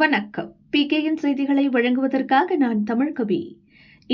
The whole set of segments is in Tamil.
வணக்கம். PKN செய்திகளை வழங்குவதற்காக நான் தமிழ்கவி.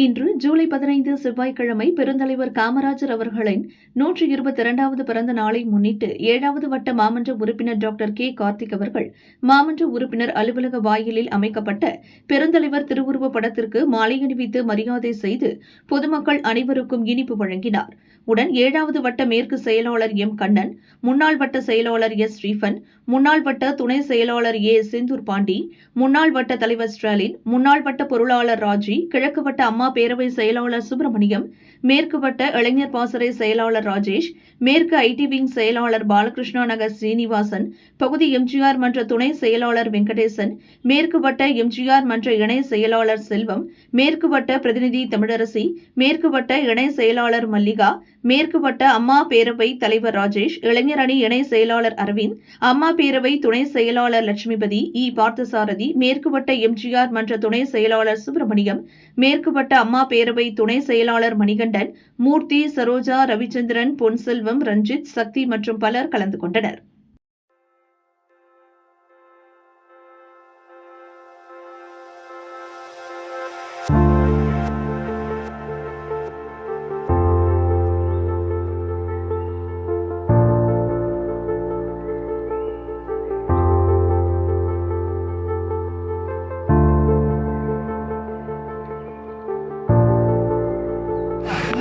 இன்று ஜூலை 15 செவ்வாய்க்கிழமை பெருந்தலைவர் காமராஜர் அவர்களின் 122வது பிறந்த நாளை முன்னிட்டு 7வது வட்ட மாமன்ற உறுப்பினர் டாக்டர் கே. கார்த்திக் அவர்கள் மாமன்ற உறுப்பினர் அலுவலக வாயிலில் அமைக்கப்பட்ட பெருந்தலைவர் திருவுருவ படத்திற்கு மாலை அணிவித்து மரியாதை செய்து பொதுமக்கள் அனைவருக்கும் இனிப்பு வழங்கினார். உடன் 7வது வட்ட மேற்கு செயலாளர் எம். கண்ணன், முன்னாள் வட்ட செயலாளர் எஸ். ஸ்ரீபன், முன்னாள் வட்ட துணை செயலாளர் ஏ. செந்தூர் பாண்டி, முன்னாள் வட்ட தலைவர் ஸ்டாலின், முன்னாள் வட்ட பொருளாளர் ராஜி, கிழக்கு வட்ட அம்மா பேரவை செயலாளர் சுப்பிரமணியம், மேற்கு வட்ட இளைஞர் பாசறை செயலாளர் ராஜேஷ், மேற்கு ஐடி விங் செயலாளர் பாலகிருஷ்ணா நகர் சீனிவாசன், பகுதி எம்ஜிஆர் மன்ற துணை செயலாளர் வெங்கடேசன், மேற்கு வட்ட எம்ஜிஆர் மன்ற இணை செயலாளர் செல்வம், மேற்கு வட்ட பிரதிநிதி தமிழரசி, மேற்கு வட்ட இணை செயலாளர் மல்லிகா, மேற்கு வட்ட அம்மா பேரவை தலைவர் ராஜேஷ், இளைஞர் அணி இணை செயலாளர் அரவிந்த், அம்மா பேரவை துணை செயலாளர் லட்சுமிபதி, இ. பார்த்தசாரதி, மேற்கு வட்ட எம்ஜிஆர் மன்ற துணை செயலாளர் சுப்பிரமணியம், மேற்கு வட்ட அம்மா பேரவை துணை செயலாளர் மணிகண்டன், மூர்த்தி, சரோஜா, ரவிச்சந்திரன், பொன்செல்வம், ரஞ்சித், சக்தி மற்றும் பலர் கலந்து கொண்டனர்.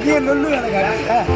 Dia lulu yang agak